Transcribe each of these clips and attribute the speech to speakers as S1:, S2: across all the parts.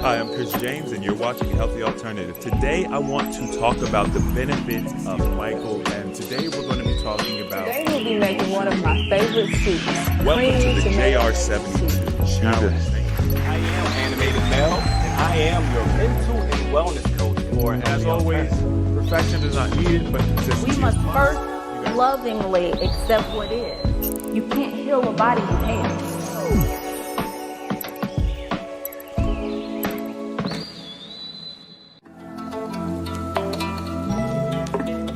S1: Hi, I'm Chris James, and you're watching Healthy Alternative. Today, I want to talk about the benefits of Michael, and today we're going to be talking about...
S2: Today we'll be making one of my favorite soups.
S1: Welcome to the
S2: tomato
S1: JR72 Challenge.
S3: I am Animated Mel, and I am your mental and wellness coach for
S1: As always, perfection is not needed, but consistency
S4: We must
S1: is
S4: first lovingly accept what is. You can't heal a body you hate.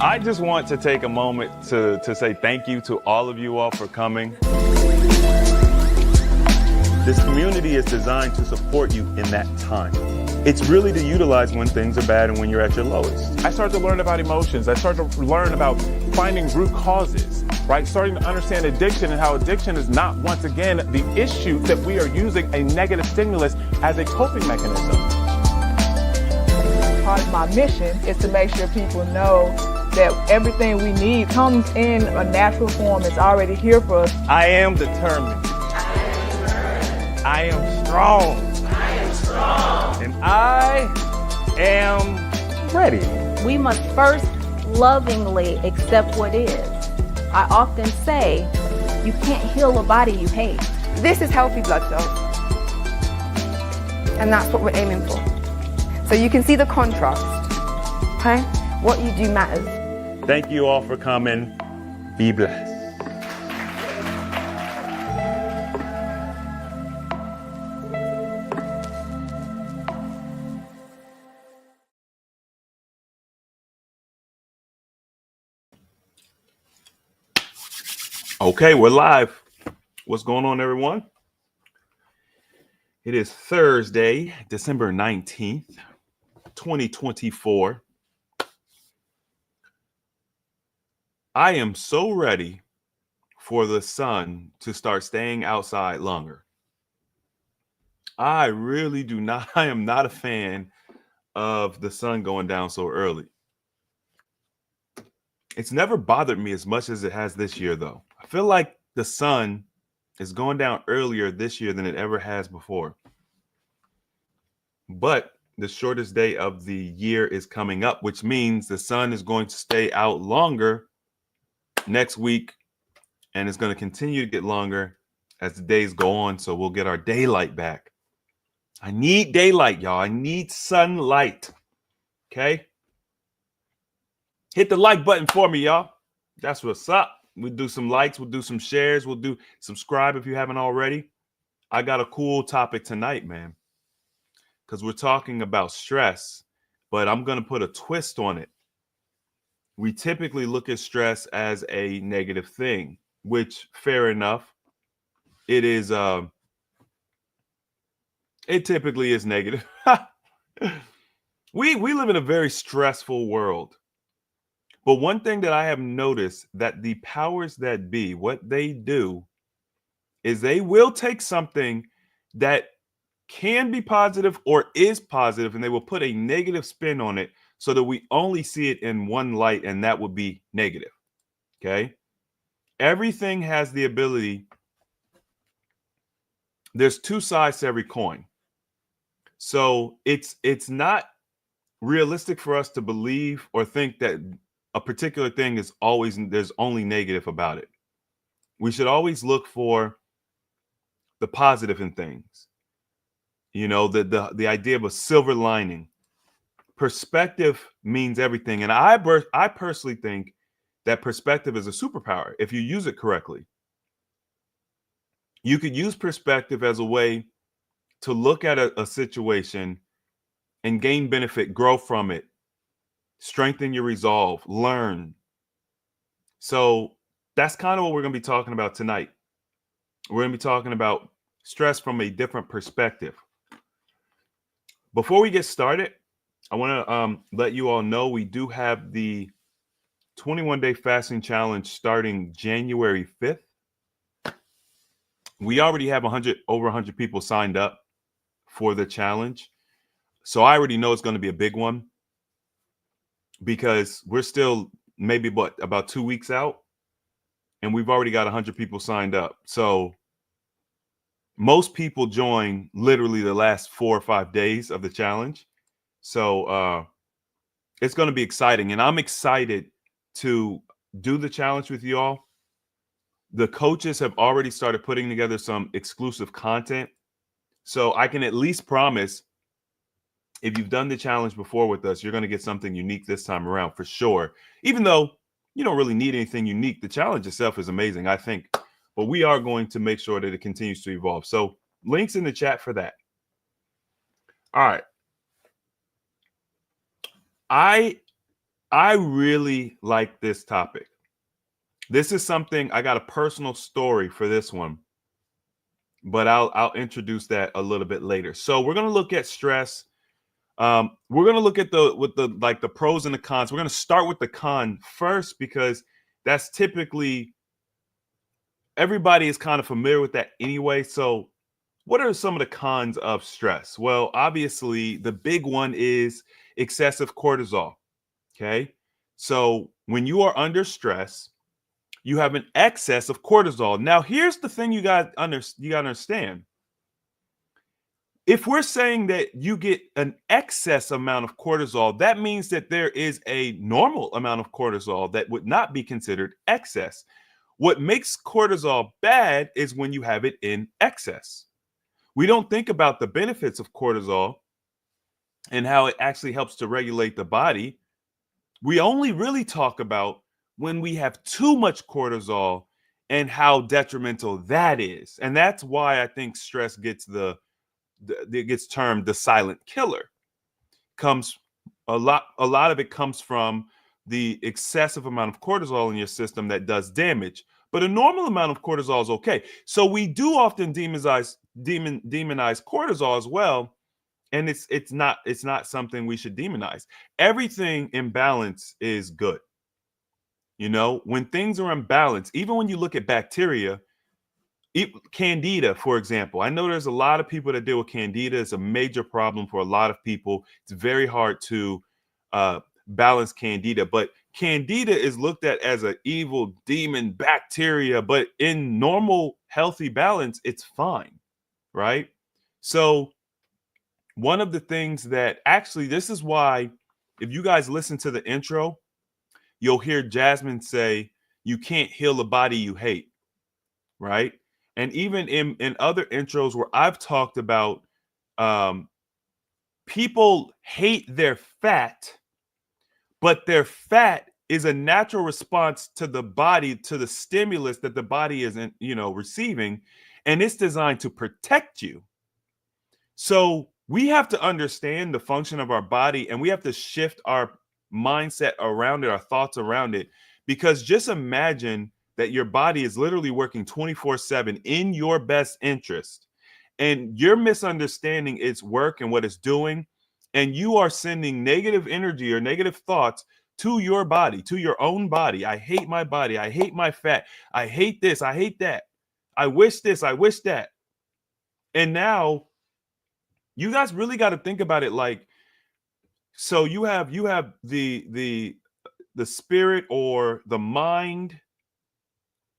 S1: I just want to take a moment to say thank you to all of you all for coming. This community is designed to support you in that time. It's really to utilize when things are bad and when you're at your lowest.
S5: I started to learn about emotions. I started to learn about finding root causes, right? Starting to understand addiction and how addiction is not, once again, the issue, that we are using a negative stimulus as a coping mechanism.
S2: Part of my mission is to make sure people know that everything we need comes in a natural form. It's already here for us.
S3: I am determined. I am strong. And I am ready.
S4: We must first lovingly accept what is. I often say, you can't heal a body you hate.
S6: This is healthy blood cells. And that's what we're aiming for. So you can see the contrast. Okay? What you do matters.
S1: Thank you all for coming. Be blessed. Okay, we're live. What's going on, everyone? It is Thursday, December 19th, 2024. I am so ready for the sun to start staying outside longer. I really do not. I am not a fan of the sun going down so early. It's never bothered me as much as it has this year, though. I feel like the sun is going down earlier this year than it ever has before. But the shortest day of the year is coming up, which means the sun is going to stay out longer next week, and it's going to continue to get longer as the days go on. So we'll get our daylight back. I need daylight, y'all. I need sunlight. Okay. Hit the like button for me, y'all. That's what's up. We'll do some likes. We'll do some shares. We'll do subscribe if you haven't already. I got a cool topic tonight, man, because we're talking about stress, but I'm going to put a twist on it. We typically look at stress as a negative thing, which, fair enough, it is. It typically is negative. We live in a very stressful world. But one thing that I have noticed, that the powers that be, what they do is they will take something that can be positive or is positive, and they will put a negative spin on it so that we only see it in one light, and that would be negative. Okay? Everything has the ability. There's two sides to every coin. So it's not realistic for us to believe or think that a particular thing is always, there's only negative about it. We should always look for the positive in things. You know, the idea of a silver lining. Perspective means everything. And I personally think that perspective is a superpower if you use it correctly. You could use perspective as a way to look at a situation and gain benefit, grow from it, strengthen your resolve, learn. So that's kind of what we're going to be talking about tonight. We're going to be talking about stress from a different perspective. Before we get started, I want to let you all know we do have the 21-day fasting challenge starting January 5th. We already have over 100 people signed up for the challenge. So I already know it's going to be a big one, because we're still maybe about 2 weeks out, and we've already got 100 people signed up. So most people join literally the last 4 or 5 days of the challenge. So it's going to be exciting. And I'm excited to do the challenge with you all. The coaches have already started putting together some exclusive content. So I can at least promise, if you've done the challenge before with us, you're going to get something unique this time around for sure. Even though you don't really need anything unique, the challenge itself is amazing, I think. But we are going to make sure that it continues to evolve. So links in the chat for that. All right. I really like this topic. This is something, I got a personal story for this one, but I'll introduce that a little bit later. So we're going to look at stress. We're going to look at the pros and the cons. We're going to start with the con first, because that's typically, everybody is kind of familiar with that anyway. So what are some of the cons of stress? Well, obviously the big one is excessive cortisol. Okay. So when you are under stress, you have an excess of cortisol. Now, here's the thing you got to understand. If we're saying that you get an excess amount of cortisol, that means that there is a normal amount of cortisol that would not be considered excess. What makes cortisol bad is when you have it in excess. We don't think about the benefits of cortisol and how it actually helps to regulate the body. We only really talk about when we have too much cortisol and how detrimental that is. And that's why I think stress gets it gets termed the silent killer. Comes a lot of it comes from the excessive amount of cortisol in your system that does damage. But a normal amount of cortisol is okay. So we do often demonize cortisol as well. And it's not something we should demonize. Everything in balance is good. You know, when things are in balance, even when you look at bacteria, Candida, for example, I know there's a lot of people that deal with Candida. It's a major problem for a lot of people. It's very hard to balance Candida, but Candida is looked at as an evil demon bacteria, but in normal, healthy balance, it's fine, right? So one of the things that actually, this is why, if you guys listen to the intro, you'll hear Jasmine say, you can't heal a body you hate, right? And even in other intros where I've talked about people hate their fat, but their fat is a natural response to the body, to the stimulus that the body is receiving, and it's designed to protect you. So we have to understand the function of our body, and we have to shift our mindset around it, our thoughts around it, because just imagine that your body is literally working 24/7 in your best interest, and you're misunderstanding its work and what it's doing, and you are sending negative energy or negative thoughts to your body, to your own body. I hate my body. I hate my fat. I hate this. I hate that. I wish this. I wish that. And now you guys really got to think about it like, so you have the spirit or the mind,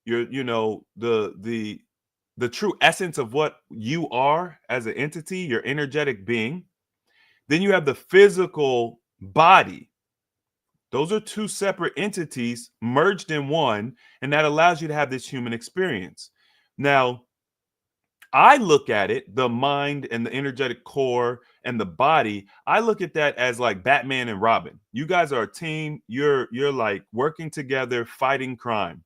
S1: the true essence of what you are as an entity, your energetic being. Then you have the physical body. Those are two separate entities merged in one, and that allows you to have this human experience. Now, I look at it, the mind and the energetic core and the body, I look at that as like Batman and Robin. You guys are a team. You're like working together, fighting crime.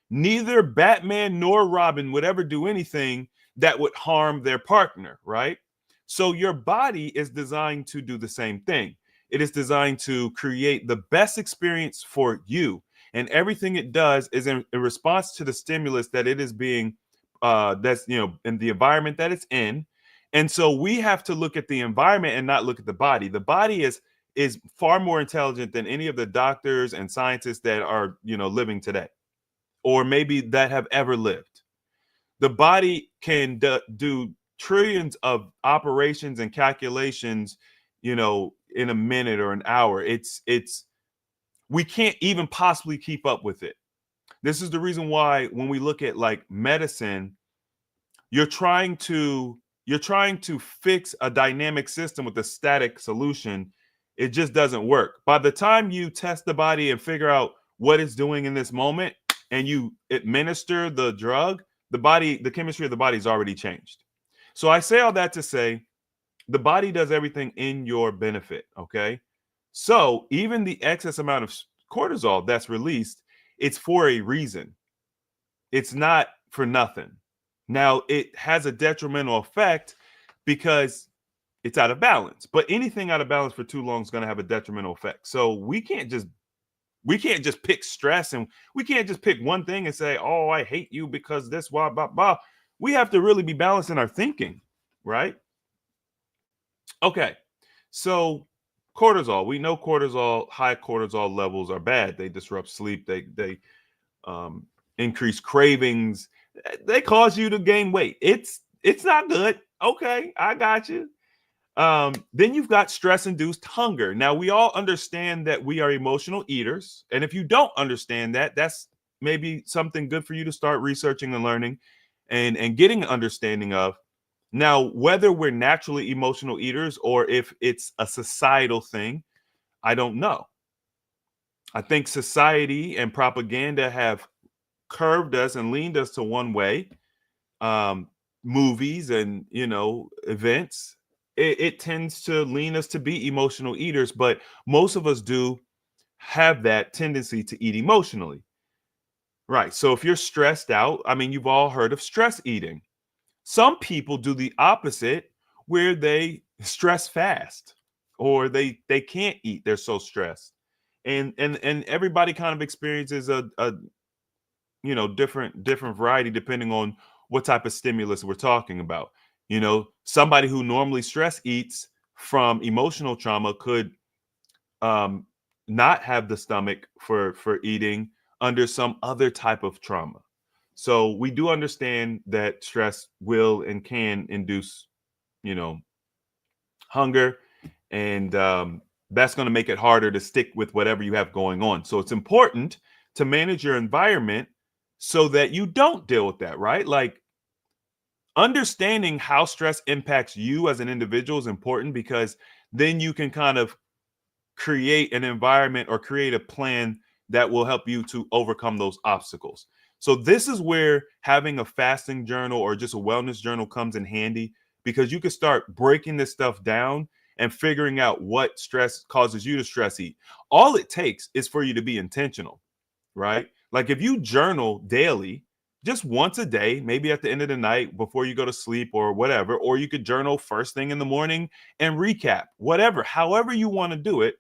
S1: Neither Batman nor Robin would ever do anything that would harm their partner, right? So your body is designed to do the same thing. It is designed to create the best experience for you. And everything it does is in response to the stimulus that it is being that's in the environment that it's in. And so we have to look at the environment and not look at the body. The body is far more intelligent than any of the doctors and scientists that are living today, or maybe that have ever lived. The body can do trillions of operations and calculations in a minute or an hour. It's we can't even possibly keep up with it. This is the reason why when we look at like medicine, you're trying to fix a dynamic system with a static solution. It just doesn't work. By the time you test the body and figure out what it's doing in this moment and you administer the drug, the chemistry of the body is already changed. So I say all that to say the body does everything in your benefit, okay? So even the excess amount of cortisol that's released, it's for a reason. It's not for nothing. Now, it has a detrimental effect because it's out of balance, but anything out of balance for too long is going to have a detrimental effect. So we can't just pick stress, and we can't just pick one thing and say, oh, I hate you because this, blah, blah, blah. We have to really be balanced in our thinking, right? Okay, so cortisol. We know high cortisol levels are bad. They disrupt sleep. They increase cravings. They cause you to gain weight. It's not good. Okay, I got you. Then you've got stress-induced hunger. Now, we all understand that we are emotional eaters. And if you don't understand that, that's maybe something good for you to start researching and learning and getting an understanding of. Now, whether we're naturally emotional eaters or if it's a societal thing, I don't know. I think society and propaganda have curved us and leaned us to one way. Movies and, events, it tends to lean us to be emotional eaters, but most of us do have that tendency to eat emotionally. Right. So if you're stressed out, I mean, you've all heard of stress eating. Some people do the opposite, where they stress fast or they can't eat. They're so stressed. And everybody kind of experiences a different variety depending on what type of stimulus we're talking about. Somebody who normally stress eats from emotional trauma could not have the stomach for eating under some other type of trauma. So we do understand that stress will and can induce, hunger, and that's going to make it harder to stick with whatever you have going on. So it's important to manage your environment so that you don't deal with that, right? Like, understanding how stress impacts you as an individual is important, because then you can kind of create an environment or create a plan that will help you to overcome those obstacles. So this is where having a fasting journal or just a wellness journal comes in handy, because you can start breaking this stuff down and figuring out what stress causes you to stress eat. All it takes is for you to be intentional, right? Like if you journal daily, just once a day, maybe at the end of the night before you go to sleep or whatever, or you could journal first thing in the morning and recap, whatever, however you want to do it.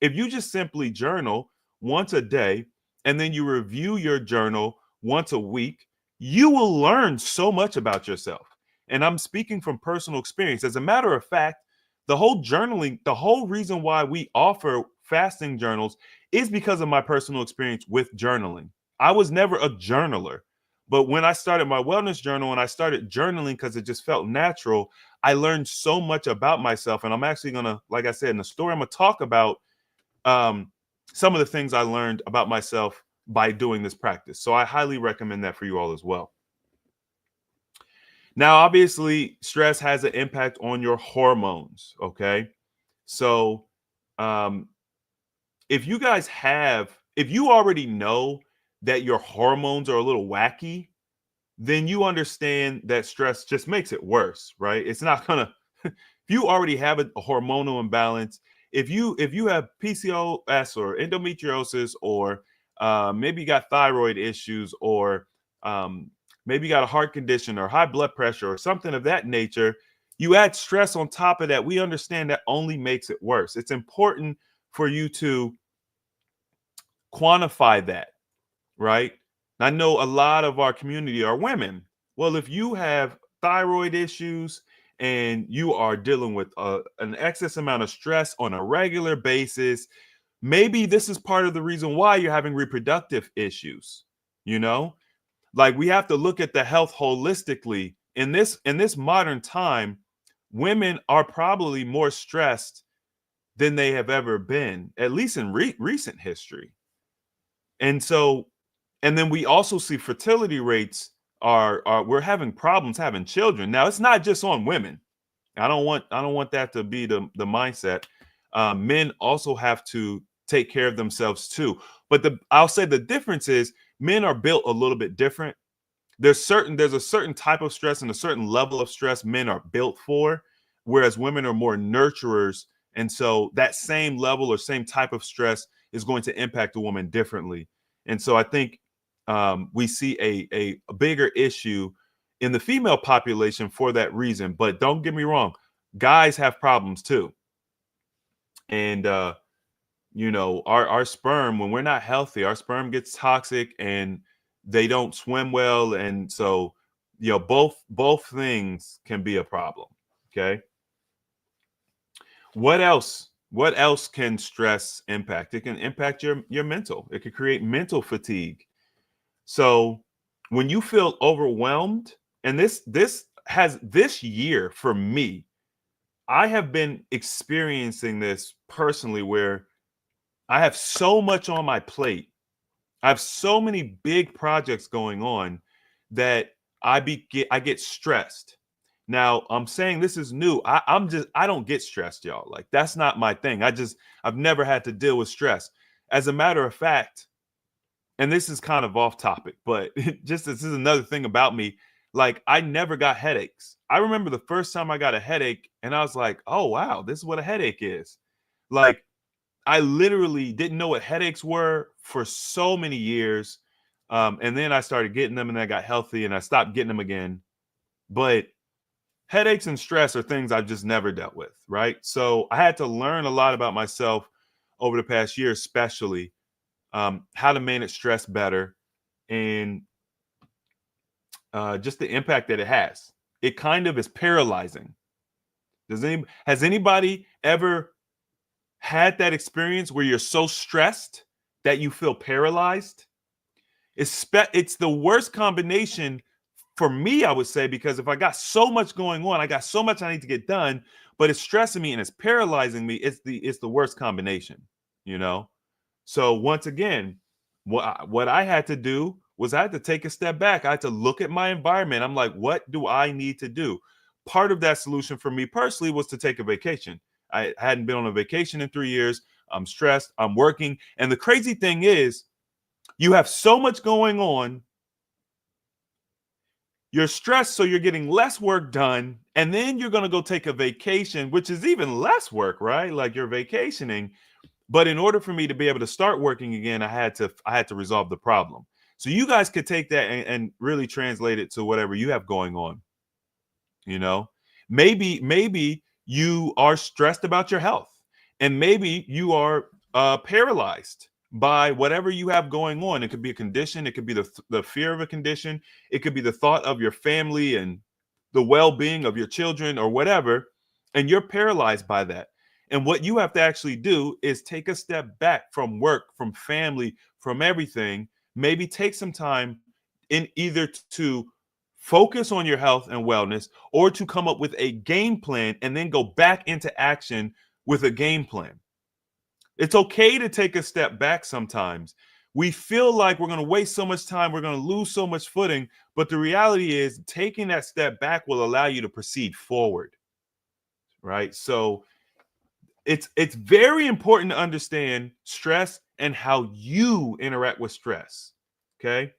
S1: If you just simply journal once a day and then you review your journal once a week, you will learn so much about yourself. And I'm speaking from personal experience. As a matter of fact, the whole journaling, the whole reason why we offer fasting journals is because of my personal experience with journaling. I was never a journaler, but when I started my wellness journal and I started journaling because it just felt natural, I learned so much about myself. And I'm actually going to, like I said, in the story, I'm going to talk about some of the things I learned about myself by doing this practice. So I highly recommend that for you all as well. Now, obviously, stress has an impact on your hormones. Okay. So if you already know that your hormones are a little wacky, then you understand that stress just makes it worse, right? It's not gonna, if you already have a hormonal imbalance, if you have PCOS or endometriosis, or maybe you got thyroid issues, or maybe you got a heart condition or high blood pressure or something of that nature, you add stress on top of that, we understand that only makes it worse. It's important for you to quantify that, right? I know a lot of our community are women. Well, if you have thyroid issues and you are dealing with an excess amount of stress on a regular basis, maybe this is part of the reason why you're having reproductive issues. Like, we have to look at the health holistically. In this modern time, women are probably more stressed than they have ever been, at least in recent history. And then we also see fertility rates are we're having problems having children. Now, it's not just on women. I don't want that to be the mindset. Men also have to take care of themselves too. But I'll say the difference is men are built a little bit different. There's a certain type of stress and a certain level of stress men are built for, whereas women are more nurturers. And so that same level or same type of stress is going to impact a woman differently. And so I think we see a bigger issue in the female population for that reason. But don't get me wrong, guys have problems too. And our sperm, when we're not healthy, our sperm gets toxic and they don't swim well. And so, both things can be a problem. Okay. What else can stress impact? It can impact your mental. It could create mental fatigue. So when you feel overwhelmed, and this year for me, I have been experiencing this personally where I have so much on my plate. I have so many big projects going on that I get stressed. Now, I'm saying this is new. I don't get stressed, y'all. Like, that's not my thing. I've never had to deal with stress. As a matter of fact, and this is kind of off topic, but just this is another thing about me. Like, I never got headaches. I remember the first time I got a headache and I was like, oh, wow, this is what a headache is. Like, I literally didn't know what headaches were for so many years. And then I started getting them and I got healthy and I stopped getting them again. But headaches and stress are things I've just never dealt with, right? So I had to learn a lot about myself over the past year, especially how to manage stress better and just the impact that it has. It kind of is paralyzing. Has anybody ever had that experience where you're so stressed that you feel paralyzed? It's the worst combination for me, I would say, because if I got so much going on, I got so much I need to get done, but it's stressing me and it's paralyzing me. It's the worst combination, So once again, what I had to do was I had to take a step back. I had to look at my environment. I'm like, what do I need to do? Part of that solution for me personally was to take a vacation. I hadn't been on a vacation in 3 years. I'm stressed. I'm working. And the crazy thing is, you have so much going on. You're stressed, so you're getting less work done. And then you're going to go take a vacation, which is even less work, right? Like, you're vacationing. But in order for me to be able to start working again, I had to resolve the problem. So you guys could take that and really translate it to whatever you have going on. Maybe you are stressed about your health, and maybe you are paralyzed by whatever you have going on. It could be a condition. It could be the fear of a condition. It could be the thought of your family and the well-being of your children or whatever. And you're paralyzed by that. And what you have to actually do is take a step back from work, from family, from everything. Maybe take some time in either to focus on your health and wellness, or to come up with a game plan and then go back into action with a game plan. It's okay to take a step back sometimes. We feel like we're going to waste so much time, we're going to lose so much footing, but the reality is taking that step back will allow you to proceed forward, right? So it's very important to understand stress and how you interact with stress, okay?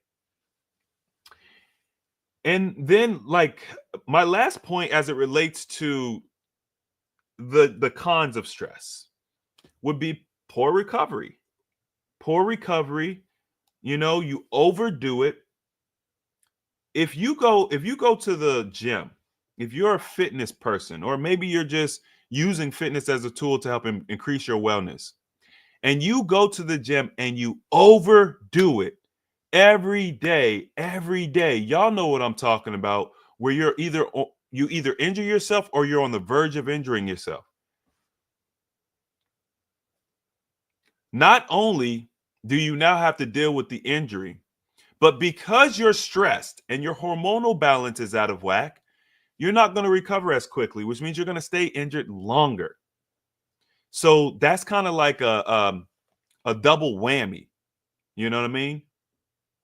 S1: And then, like, my last point as it relates to the cons of stress would be poor recovery. Poor recovery, you overdo it. If you go to the gym, if you're a fitness person, or maybe you're just using fitness as a tool to help increase your wellness, and you go to the gym and you overdo it every day, y'all know what I'm talking about, where you either injure yourself or you're on the verge of injuring yourself. Not only do you now have to deal with the injury, but because you're stressed and your hormonal balance is out of whack, you're not going to recover as quickly, which means you're going to stay injured longer. So that's kind of like a double whammy. You know what I mean?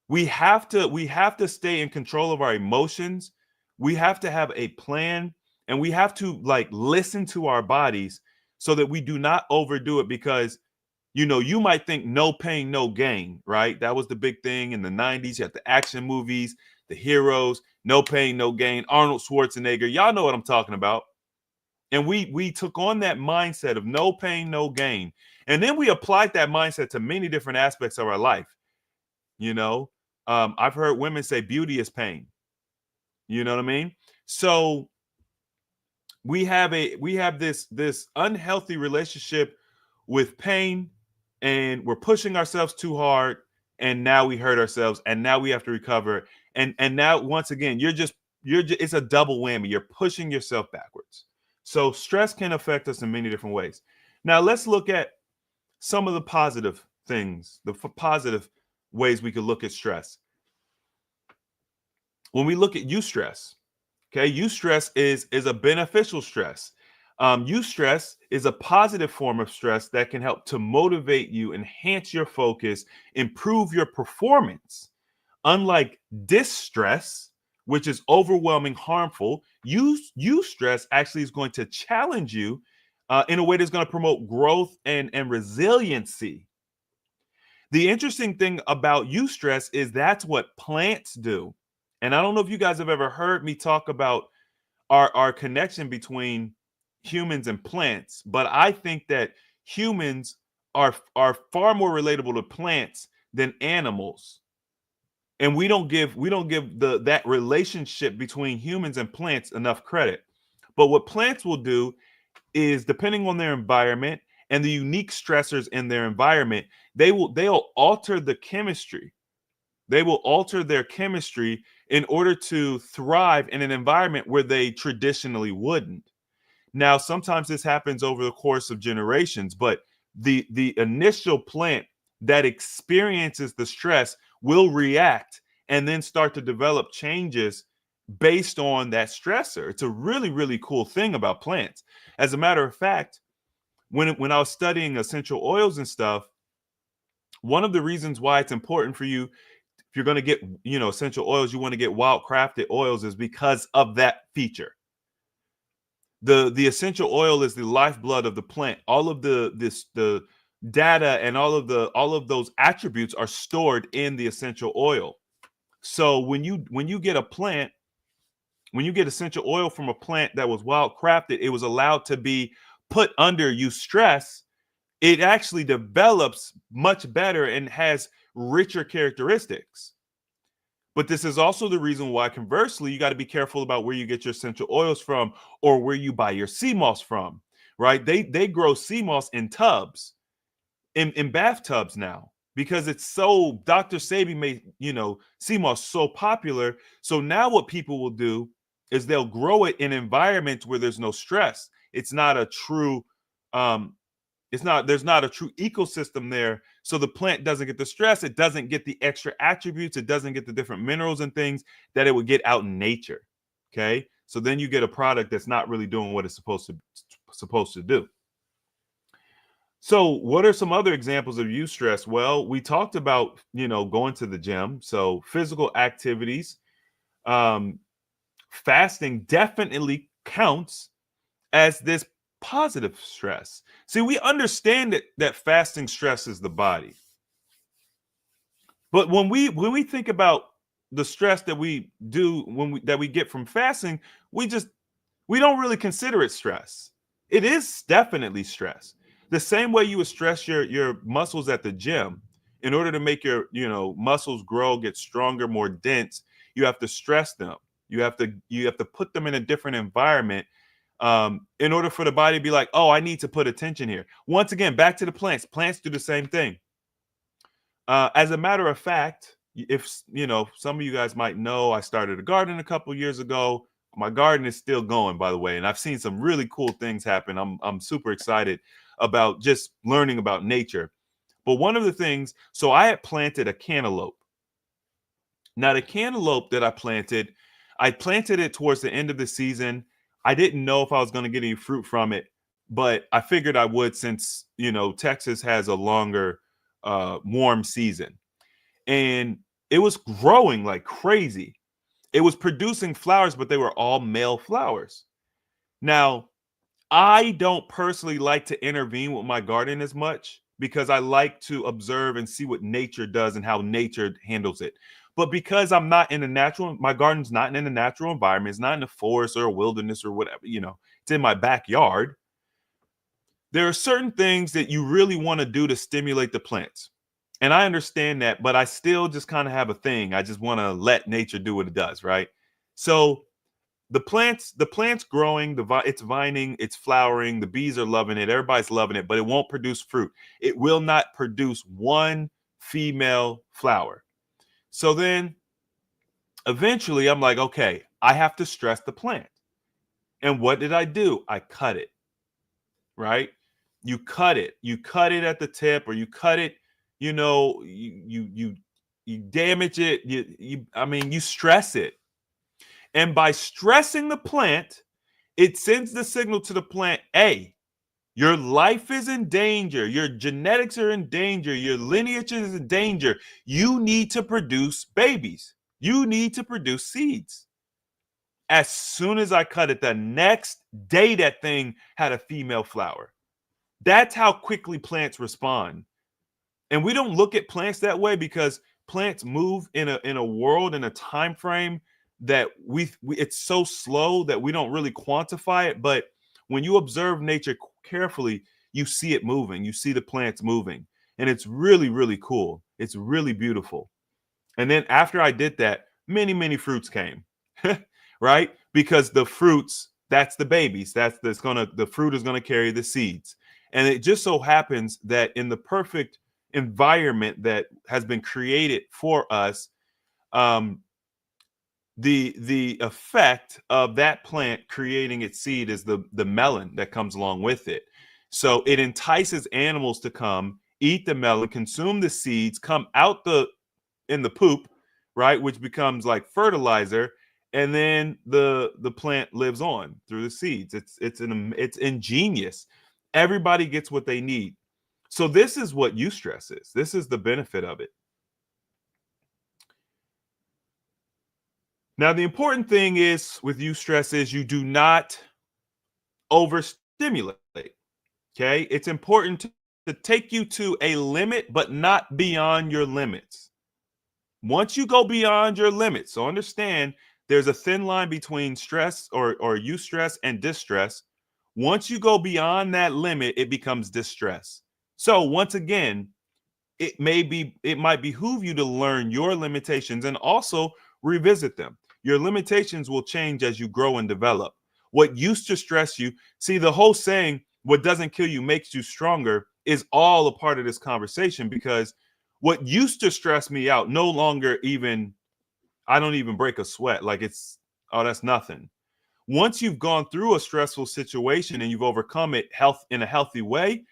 S1: We have to stay in control of our emotions. We have to have a plan, and we have to like listen to our bodies so that we do not overdo it, because you might think no pain, no gain, right? That was the big thing in the 90s. You had the action movies, the heroes, no pain, no gain, Arnold Schwarzenegger. Y'all know what I'm talking about. And we took on that mindset of no pain, no gain. And then we applied that mindset to many different aspects of our life. I've heard women say beauty is pain. You know what I mean? So we have this unhealthy relationship with pain, and we're pushing ourselves too hard, and now we hurt ourselves, and now we have to recover, and now once again you're just it's a double whammy. You're pushing yourself backwards. So stress can affect us in many different ways. Now let's look at some of the positive things, the positive ways we could look at stress. When we look at eustress, okay, eustress is a beneficial stress. Eustress is a positive form of stress that can help to motivate you, enhance your focus, improve your performance. Unlike distress, which is overwhelming, harmful, eustress actually is going to challenge you in a way that's going to promote growth and resiliency. The interesting thing about eustress is that's what plants do. And I don't know if you guys have ever heard me talk about our connection between humans and plants, but I think that humans are far more relatable to plants than animals. And we don't give that relationship between humans and plants enough credit. But what plants will do is, depending on their environment and the unique stressors in their environment, they'll alter the chemistry. They will alter their chemistry in order to thrive in an environment where they traditionally wouldn't. Now, sometimes this happens over the course of generations, but the initial plant that experiences the stress will react and then start to develop changes based on that stressor. It's a really, really cool thing about plants. As a matter of fact, when I was studying essential oils and stuff, one of the reasons why it's important for you, if you're going to get, essential oils, you want to get wild crafted oils, is because of that feature. The essential oil is the lifeblood of the plant. All of the data and all of those attributes are stored in the essential oil. So when you get essential oil from a plant that was wild crafted, it was allowed to be put under eustress, it actually develops much better and has richer characteristics. But this is also the reason why, conversely, you got to be careful about where you get your essential oils from, or where you buy your sea moss from, right? They grow sea moss in tubs, in bathtubs now, because it's so, Dr. Sebi made, sea moss so popular. So now what people will do is they'll grow it in environments where there's no stress. It's not a true, there's not a true ecosystem there. So the plant doesn't get the stress. It doesn't get the extra attributes. It doesn't get the different minerals and things that it would get out in nature. Okay. So then you get a product that's not really doing what it's supposed to do. So what are some other examples of eustress? Well, we talked about, going to the gym. So physical activities, fasting definitely counts as this positive stress. See, we understand that fasting stresses the body. But when we think about the stress that we do that we get from fasting, we don't really consider it stress. It is definitely stress. The same way you would stress your muscles at the gym. In order to make your muscles grow, get stronger, more dense, you have to stress them. You have to put them in a different environment in order for the body to be like, oh, I need to put attention here. Once again, back to the plants. Plants do the same thing. As a matter of fact, if some of you guys might know, I started a garden a couple years ago. My garden is still going, by the way, and I've seen some really cool things happen. I'm super excited about just learning about nature. But one of the things, so I had planted a cantaloupe. Now, the cantaloupe that I planted it towards the end of the season. I didn't know if I was going to get any fruit from it, but I figured I would, since, Texas has a longer warm season. And it was growing like crazy. It was producing flowers, but they were all male flowers. Now, I don't personally like to intervene with my garden as much because I like to observe and see what nature does and how nature handles it. But because I'm not in a natural, my garden's not in a natural environment, it's not in a forest or a wilderness or whatever, it's in my backyard. There are certain things that you really want to do to stimulate the plants. And I understand that, but I still just kind of have a thing. I just want to let nature do what it does, right? So the plants growing, it's vining, it's flowering, the bees are loving it, everybody's loving it, but it won't produce fruit. It will not produce one female flower. So then eventually I'm like, okay, I have to stress the plant. And what did I do? I cut it, right? You cut it at the tip, or you cut it, you damage it, you stress it. And by stressing the plant, it sends the signal to the plant, hey, your life is in danger. Your genetics are in danger. Your lineage is in danger. You need to produce babies. You need to produce seeds. As soon as I cut it, the next day, that thing had a female flower. That's how quickly plants respond. And we don't look at plants that way because plants move in a world, in a time frame that it's so slow that we don't really quantify it. But when you observe nature carefully, you see it moving. You see the plants moving. And it's really, really cool. It's really beautiful. And then after I did that, many, many fruits came, right? Because the fruits, that's the babies. The fruit is going to carry the seeds. And it just so happens that in the perfect environment that has been created for us, the effect of that plant creating its seed is the melon that comes along with it. So it entices animals to come, eat the melon, consume the seeds, come out in the poop, right, which becomes like fertilizer, and then the plant lives on through the seeds. It's ingenious. Everybody gets what they need. So this is what eustress is. This is the benefit of it. Now, the important thing is with eustress is you do not overstimulate. Okay, it's important to take you to a limit, but not beyond your limits. Once you go beyond your limits, so understand there's a thin line between stress or eustress and distress. Once you go beyond that limit, it becomes distress. So once again, it might behoove you to learn your limitations and also revisit them. Your limitations will change as you grow and develop. What used to stress you, see, the whole saying, what doesn't kill you makes you stronger, is all a part of this conversation, because what used to stress me out no longer I don't even break a sweat. Like that's nothing. Once you've gone through a stressful situation and you've overcome it in a healthy way,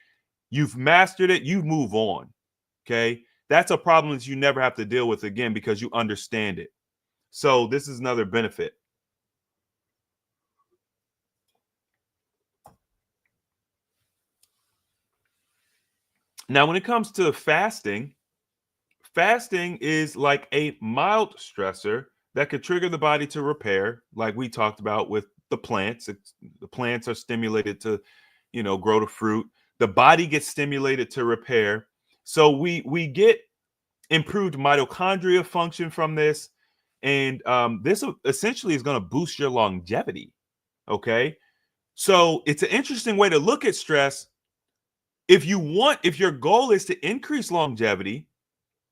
S1: you've mastered it, you move on. Okay. That's a problem that you never have to deal with again because you understand it. So this is another benefit. Now, when it comes to fasting is like a mild stressor that could trigger the body to repair, like we talked about with the plants. The plants are stimulated to, grow the fruit. The body gets stimulated to repair. So we get improved mitochondria function from this. And this essentially is going to boost your longevity. Okay. So it's an interesting way to look at stress. If your goal is to increase longevity,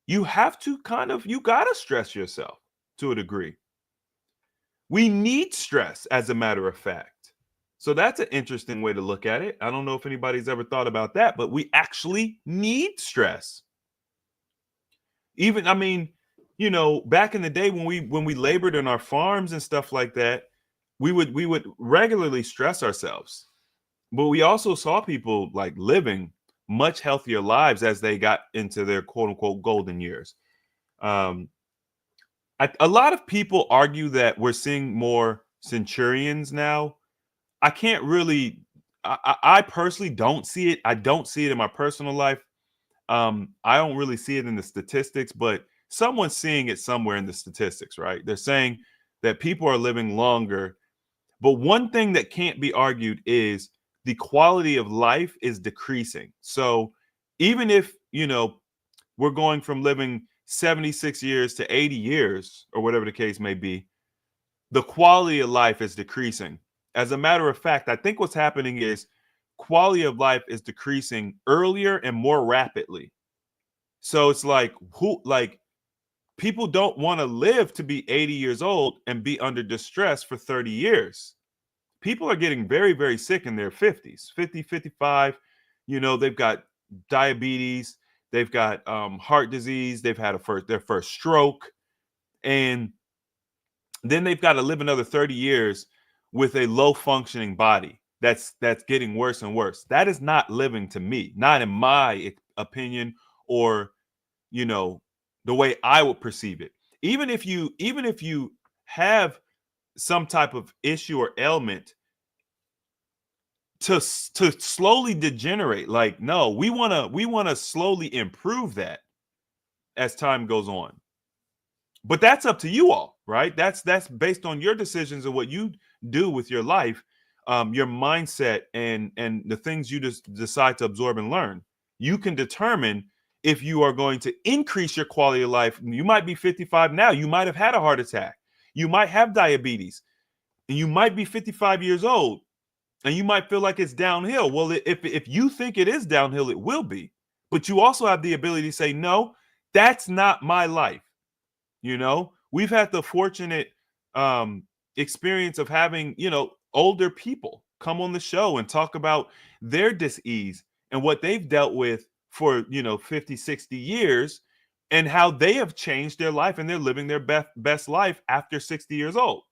S1: you got to stress yourself to a degree. We need stress, as a matter of fact. So that's an interesting way to look at it. I don't know if anybody's ever thought about that, but we actually need stress. Even, back in the day when we labored in our farms and stuff like that, we would regularly stress ourselves. But we also saw people like living much healthier lives as they got into their quote unquote golden years. A lot of people argue that we're seeing more centurions now. I can't really, I personally don't see it. I don't see it in my personal life. I don't really see it in the statistics, but someone's seeing it somewhere in the statistics, right? They're saying that people are living longer. But one thing that can't be argued is the quality of life is decreasing. So even if, we're going from living 76 years to 80 years or whatever the case may be, the quality of life is decreasing. As a matter of fact, I think what's happening is quality of life is decreasing earlier and more rapidly. So it's like people don't want to live to be 80 years old and be under distress for 30 years. People are getting very, very sick in their 50s, 50, 55. They've got diabetes, they've got heart disease, they've had their first stroke, and then they've got to live another 30 years with a low functioning body that's getting worse and worse. That is not living to me, not in my opinion, or the way I would perceive it. Even if you have some type of issue or ailment, to slowly degenerate, like, no, we want to slowly improve that as time goes on. But that's up to you all, right? That's based on your decisions and what you do with your life, your mindset, and the things you just decide to absorb and learn. You can determine if you are going to increase your quality of life. You might be 55 now. You might have had a heart attack. You might have diabetes. And you might be 55 years old. And you might feel like it's downhill. Well, if you think it is downhill, it will be. But you also have the ability to say, no, that's not my life. We've had the fortunate experience of having, older people come on the show and talk about their dis-ease and what they've dealt with for, 50, 60 years, and how they have changed their life and they're living their best life after 60 years old.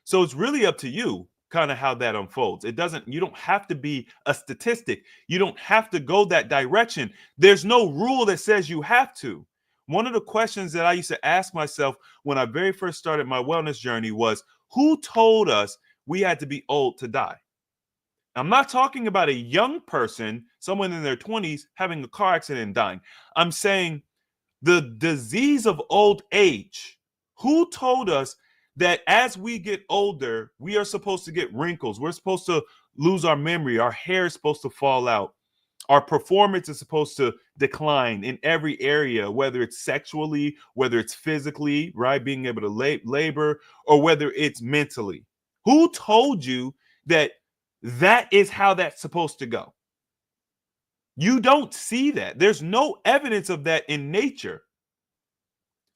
S1: So it's really up to you kind of how that unfolds. You don't have to be a statistic. You don't have to go that direction. There's no rule that says you have to. One of the questions that I used to ask myself when I very first started my wellness journey was, who told us we had to be old to die? I'm not talking about a young person, someone in their 20s having a car accident and dying. I'm saying the disease of old age. Who told us that as we get older, we are supposed to get wrinkles? We're supposed to lose our memory. Our hair is supposed to fall out. Our performance is supposed to decline in every area, whether it's sexually, whether it's physically, right? Being able to labor, or whether it's mentally. Who told you that is how that's supposed to go? You don't see that. There's no evidence of that in nature.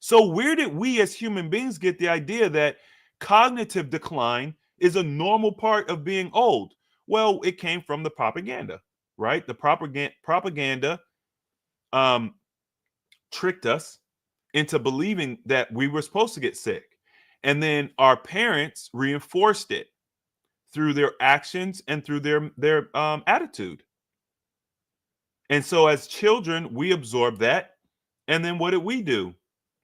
S1: So where did we as human beings get the idea that cognitive decline is a normal part of being old? Well, it came from the propaganda, right? The propaganda tricked us into believing that we were supposed to get sick. And then our parents reinforced it through their actions and through their attitude. And so as children, we absorbed that. And then what did we do?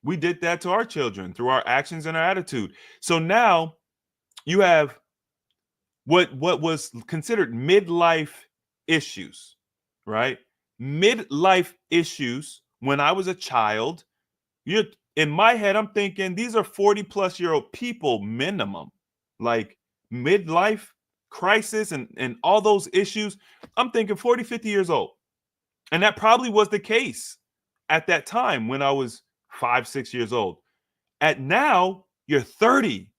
S1: We did that to our children through our actions and our attitude. So now you have what was considered midlife issues, right? Midlife issues. When I was a child, in my head, I'm thinking these are 40-plus-year-old people minimum. Like midlife crisis and all those issues, I'm thinking 40, 50 years old. And that probably was the case at that time when I was 5, 6 years old. At now, you're 30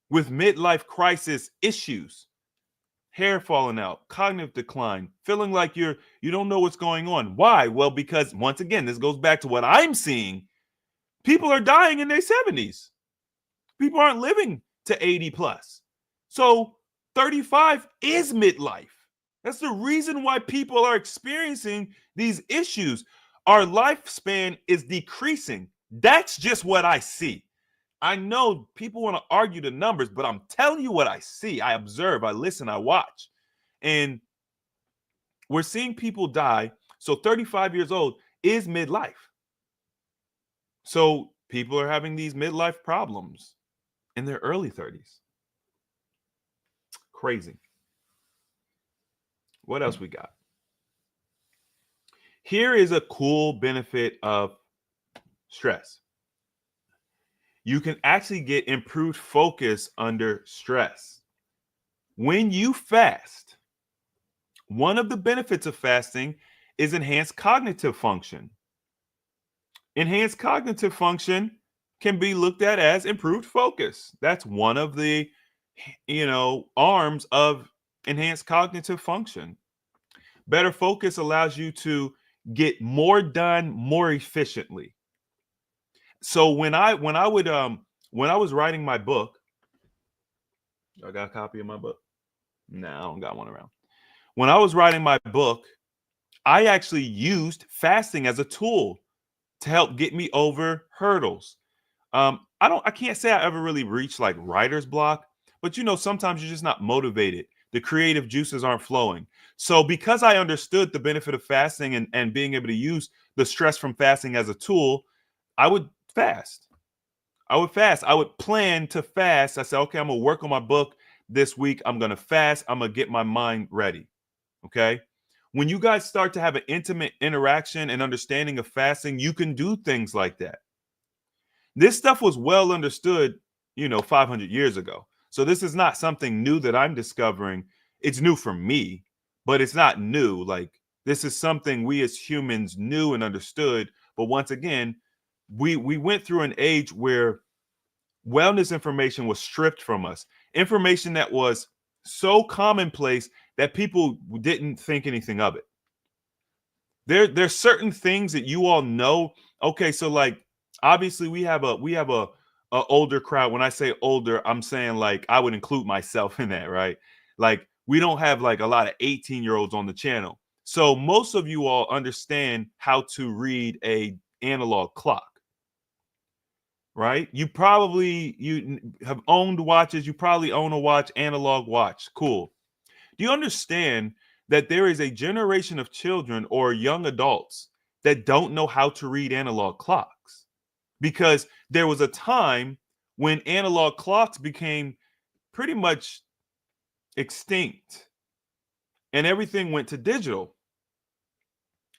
S1: with midlife crisis issues, hair falling out, cognitive decline, feeling like you don't know what's going on. Why? Well, because once again, this goes back to what I'm seeing. People are dying in their 70s. People aren't living to 80 plus. So 35 is midlife. That's the reason why people are experiencing these issues. Our lifespan is decreasing. That's just what I see. I know people want to argue the numbers, but I'm telling you what I see. I observe, I listen, I watch. And we're seeing people die. So 35 years old is midlife. So people are having these midlife problems in their early 30s. Crazy. What else we got? Here is a cool benefit of stress. You can actually get improved focus under stress. When you fast, one of the benefits of fasting is enhanced cognitive function. Enhanced cognitive function can be looked at as improved focus. That's one of the, arms of enhanced cognitive function. Better focus allows you to get more done more efficiently. So when I was writing my book, I got a copy of my book. No, I don't got one around. When I was writing my book, I actually used fasting as a tool to help get me over hurdles. I can't say I ever really reached like writer's block, but sometimes you're just not motivated. The creative juices aren't flowing. So because I understood the benefit of fasting and being able to use the stress from fasting as a tool, I would fast. I would plan to fast. I said, okay, I'm gonna work on my book this week. I'm gonna fast. I'm gonna get my mind ready. Okay. When you guys start to have an intimate interaction and understanding of fasting, you can do things like that. This stuff was well understood, 500 years ago. So this is not something new that I'm discovering. It's new for me, but it's not new. Like, this is something we as humans knew and understood. But once again, we went through an age where wellness information was stripped from us. Information that was so commonplace that people didn't think anything of it. There's certain things that you all know. Okay, so like obviously we have a older crowd. When I say older, I'm saying like I would include myself in that, right? Like we don't have like a lot of 18-year-olds on the channel. So most of you all understand how to read a analog clock, right? You have owned watches. You probably own a watch, analog watch. Cool. Do you understand that there is a generation of children or young adults that don't know how to read analog clocks? Because there was a time when analog clocks became pretty much extinct and everything went to digital.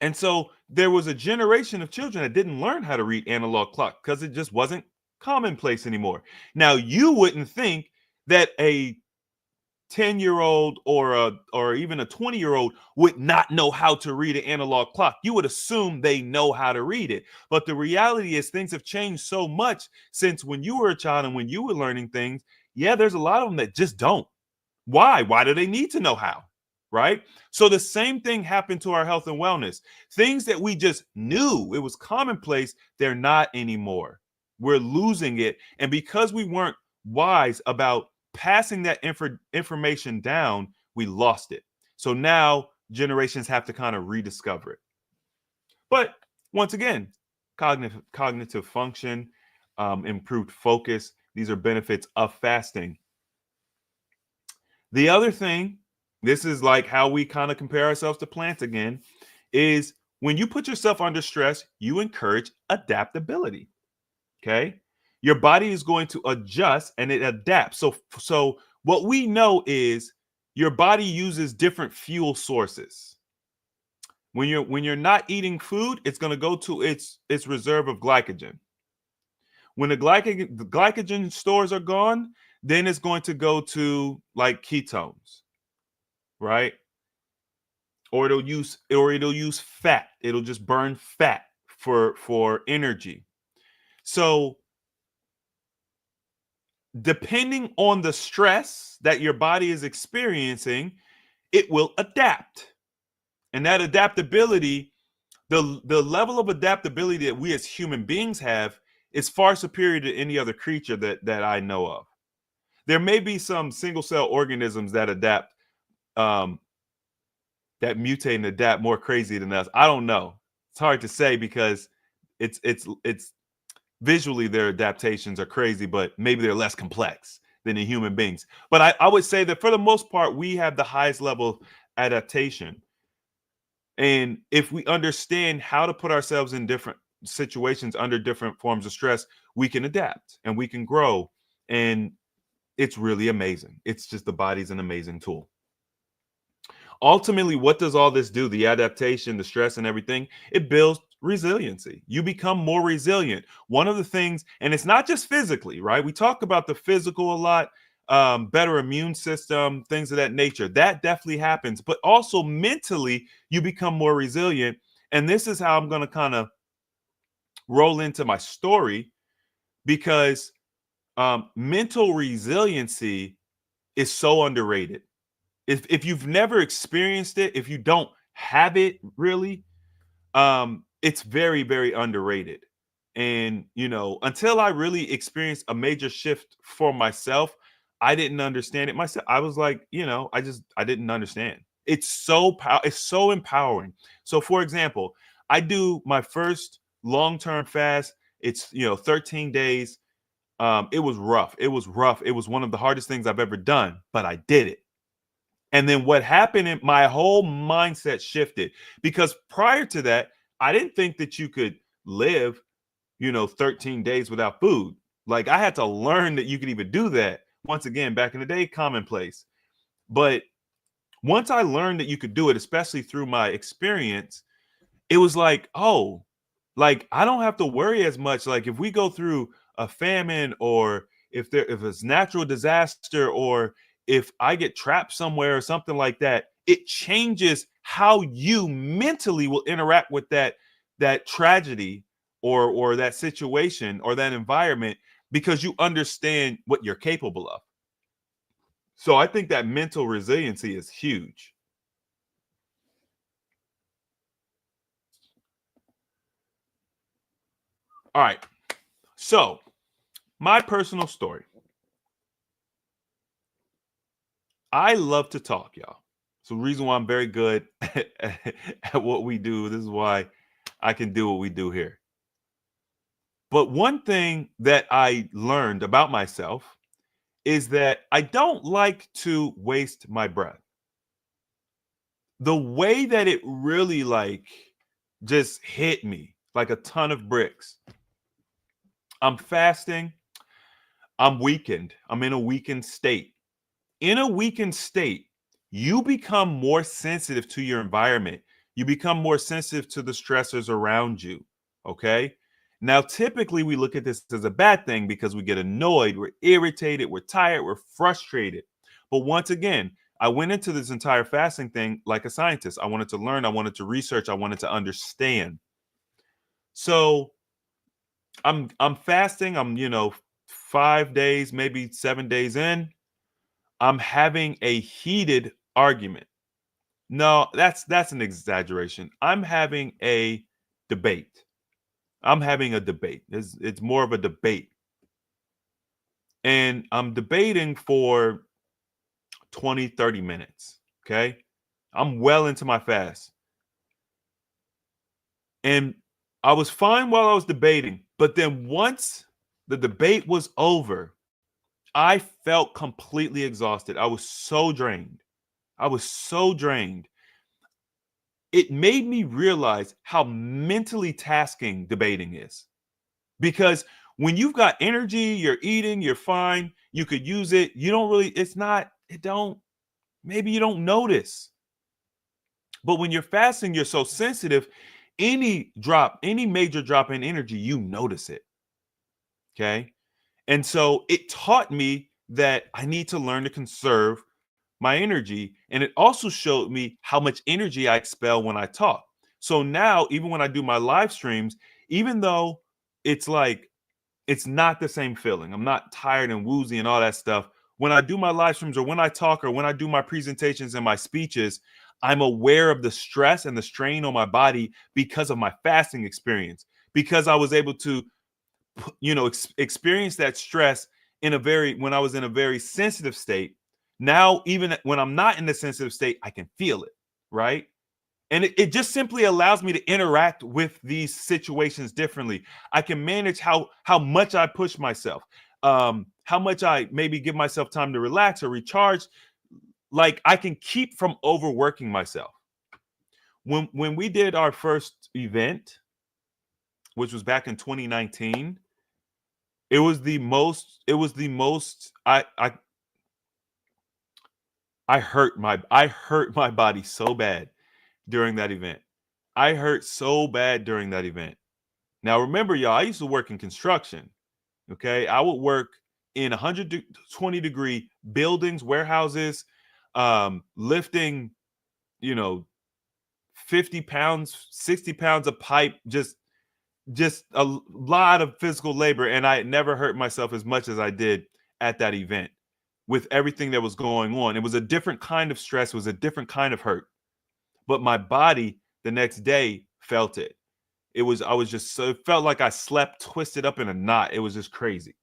S1: And so there was a generation of children that didn't learn how to read analog clock because it just wasn't commonplace anymore. Now, you wouldn't think that a 10-year-old or even a 20-year-old would not know how to read an analog clock. You would assume they know how to read it. But the reality is things have changed so much since when you were a child and when you were learning things. Yeah, there's a lot of them that just don't. Why? Why do they need to know how? Right? So the same thing happened to our health and wellness. Things that we just knew, it was commonplace, they're not anymore. We're losing it. And because we weren't wise about passing that information down, we lost it. So now generations have to kind of rediscover it. But once again, cognitive function, improved focus, these are benefits of fasting. The other thing, this is like how we kind of compare ourselves to plants again, is when you put yourself under stress, you encourage adaptability. Okay. Your body is going to adjust and it adapts. So what we know is your body uses different fuel sources. When you're not eating food, it's going to go to its reserve of glycogen. When the glycogen stores are gone, then it's going to go to like ketones, right? Or it'll use fat. It'll just burn fat for energy. So depending on the stress that your body is experiencing, it will adapt. And that adaptability, the level of adaptability that we as human beings have is far superior to any other creature that I know of. There may be some single cell organisms that adapt, that mutate and adapt more crazy than us. I don't know. It's hard to say because it's visually their adaptations are crazy, but maybe they're less complex than the human beings. But I would say that for the most part, we have the highest level of adaptation. And if we understand how to put ourselves in different situations under different forms of stress, we can adapt and we can grow. And it's really amazing. It's just the body's an amazing tool. Ultimately, what does all this do? The adaptation, the stress and everything, it builds resiliency. You become more resilient. One of the things, and it's not just physically, right? We talk about the physical a lot, better immune system, things of that nature. That definitely happens, but also mentally, you become more resilient. And this is how I'm going to kind of roll into my story, because mental resiliency is so underrated. If you've never experienced it, if you don't have it really, it's very, very underrated. And, until I really experienced a major shift for myself, I didn't understand it myself. I was like, I didn't understand. It's so empowering. So for example, I do my first long-term fast. It's, 13 days. It was rough. It was rough. It was one of the hardest things I've ever done, but I did it. And then what happened, in my whole mindset shifted, because prior to that, I didn't think that you could live, 13 days without food. Like, I had to learn that you could even do that. Once again, back in the day, commonplace. But once I learned that you could do it, especially through my experience, it was like, oh, like, I don't have to worry as much. Like, if we go through a famine, or if it's natural disaster, or if I get trapped somewhere or something like that, it changes how you mentally will interact with that tragedy, or that situation, or that environment, because you understand what you're capable of. So I think that mental resiliency is huge. All right. So, my personal story. I love to talk, y'all. So the reason why I'm very good at what we do. This is why I can do what we do here. But one thing that I learned about myself is that I don't like to waste my breath. The way that it really just hit me like a ton of bricks. I'm fasting. I'm weakened. I'm in a weakened state. In a weakened state, you become more sensitive to your environment. You become more sensitive to the stressors around you. Okay. Now, typically, we look at this as a bad thing because we get annoyed, we're irritated, we're tired, we're frustrated. But once again, I went into this entire fasting thing like a scientist. I wanted to learn, I wanted to research, I wanted to understand. So I'm fasting. I'm 5 days, maybe 7 days in. I'm having a heated argument. No, that's an exaggeration. I'm having a debate. I'm having a debate. It's more of a debate. And I'm debating for 20, 30 minutes. Okay. I'm well into my fast. And I was fine while I was debating. But then once the debate was over, I felt completely exhausted. I was so drained. It made me realize how mentally tasking debating is. Because when you've got energy, you're eating, you're fine, you could use it. Maybe you don't notice. But when you're fasting, you're so sensitive, any major drop in energy, you notice it. Okay. And so it taught me that I need to learn to conserve my energy. And it also showed me how much energy I expel when I talk. So now, even when I do my live streams, even though it's not the same feeling, I'm not tired and woozy and all that stuff. When I do my live streams, or when I talk, or when I do my presentations and my speeches, I'm aware of the stress and the strain on my body because of my fasting experience, because I was able to experience that stress when I was in a very sensitive state. Now, even when I'm not in the sensitive state, I can feel it, right? And it just simply allows me to interact with these situations differently. I can manage how much I push myself, how much I maybe give myself time to relax or recharge. Like, I can keep from overworking myself. When we did our first event, which was back in 2019, it was the most I hurt my body so bad during that event. I hurt so bad during that event. Now, remember, y'all, I used to work in construction. Okay. I would work in 120-degree buildings, warehouses, lifting, 50 pounds, 60 pounds of pipe, just a lot of physical labor. And I had never hurt myself as much as I did at that event with everything that was going on. It was a different kind of stress. It was a different kind of hurt. But my body the next day felt it. It felt like I slept twisted up in a knot. It was just crazy.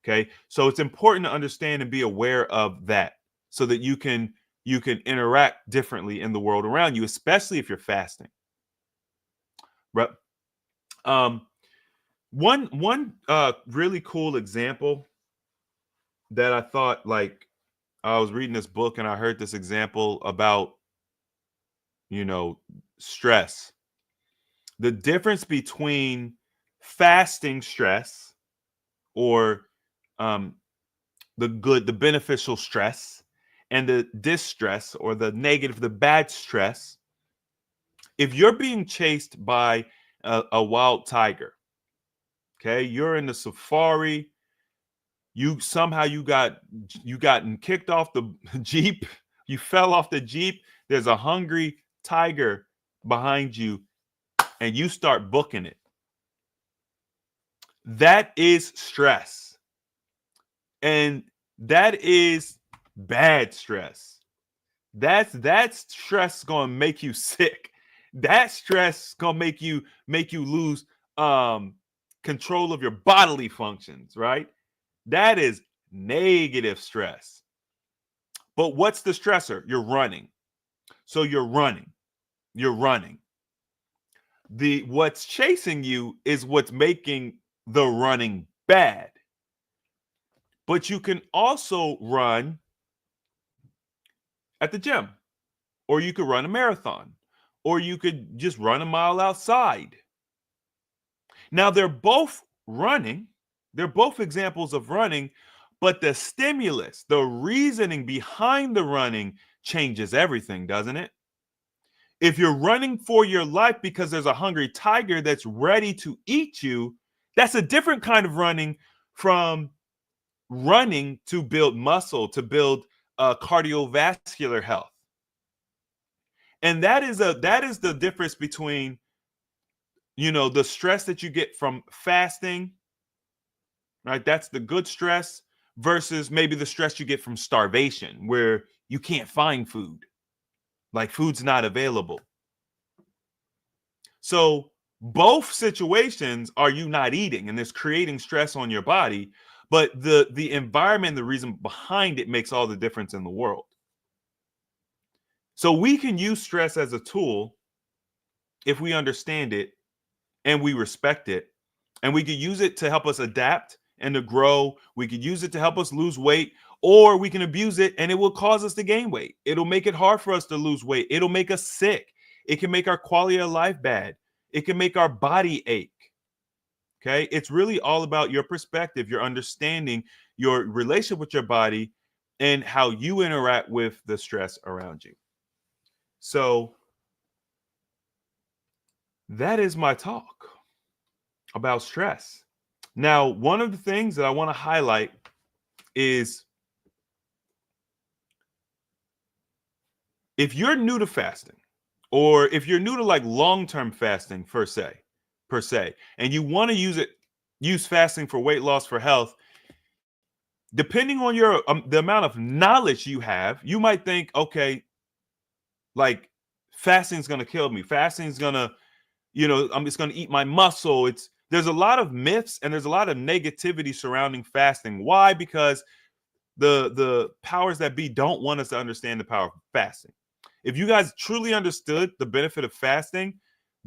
S1: Okay. So it's important to understand and be aware of that so that you can interact differently in the world around you, especially if you're fasting. But one really cool example that I thought, like, I was reading this book and I heard this example about, stress. The difference between fasting stress or the beneficial stress and the distress or the negative, the bad stress. If you're being chased by a wild tiger, okay, you're in the safari, you gotten kicked off the Jeep, you fell off the Jeep, there's a hungry tiger behind you, and you start booking it. That is stress. And that is bad stress. That's stress gonna make you sick. That stress gonna make you lose control of your bodily functions, right? That is negative stress. But what's the stressor? You're running. So you're running. What's chasing you is what's making the running bad. But you can also run at the gym, or you could run a marathon, or you could just run a mile outside. Now, they're both running. They're both examples of running, but the stimulus, the reasoning behind the running changes everything, doesn't it? If you're running for your life because there's a hungry tiger that's ready to eat you, that's a different kind of running from running to build muscle, to build cardiovascular health. And that is the difference between, the stress that you get from fasting, right? That's the good stress versus maybe the stress you get from starvation, where you can't find food, like food's not available. So both situations are you not eating, and it's creating stress on your body. But the environment, the reason behind it makes all the difference in the world. So we can use stress as a tool if we understand it and we respect it. And we could use it to help us adapt and to grow. We could use it to help us lose weight, or we can abuse it and it will cause us to gain weight. It'll make it hard for us to lose weight. It'll make us sick. It can make our quality of life bad. It can make our body ache. Okay, it's really all about your perspective, your understanding, your relationship with your body, and how you interact with the stress around you. So that is my talk about stress. Now, one of the things that I want to highlight is if you're new to fasting, or if you're new to like long-term fasting per se, and you want to use fasting for weight loss, for health, depending on your the amount of knowledge you have, you might think, okay, like fasting is going to kill me. Fasting is going to, I'm just going to eat my muscle. There's a lot of myths and there's a lot of negativity surrounding fasting. Why? Because the powers that be don't want us to understand the power of fasting. If you guys truly understood the benefit of fasting,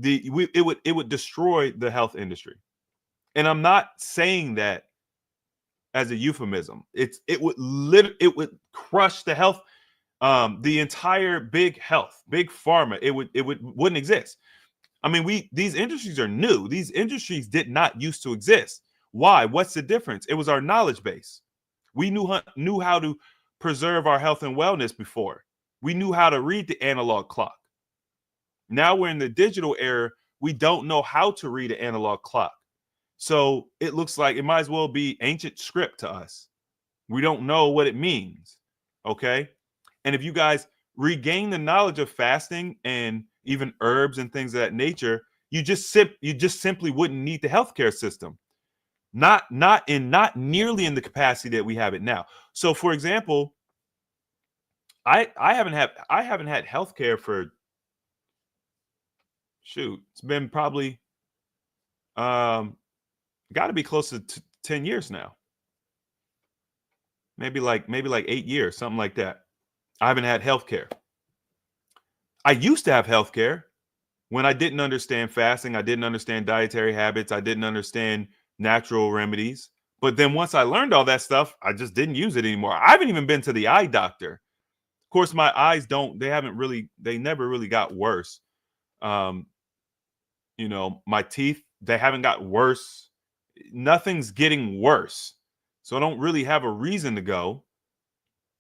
S1: it would destroy the health industry. And I'm not saying that as a euphemism. It would crush the health, the entire big pharma. It wouldn't exist. I mean, these industries are new. These industries did not used to exist. Why? What's the difference? It was our knowledge base. We knew how to preserve our health and wellness before. We knew how to read the analog clock. Now we're in the digital era. We don't know how to read an analog clock. So it looks like it might as well be ancient script to us. We don't know what it means. Okay. And if you guys regain the knowledge of fasting and even herbs and things of that nature, you just simply wouldn't need the healthcare system. Not nearly in the capacity that we have it now. So for example, I haven't had healthcare for it's been probably got to be close to 10 years now. Maybe like 8 years, something like that. I haven't had healthcare. I used to have healthcare when I didn't understand fasting. I didn't understand dietary habits. I didn't understand natural remedies. But then once I learned all that stuff, I just didn't use it anymore. I haven't even been to the eye doctor. Of course, my eyes they never really got worse. My teeth, they haven't got worse. Nothing's getting worse. So I don't really have a reason to go.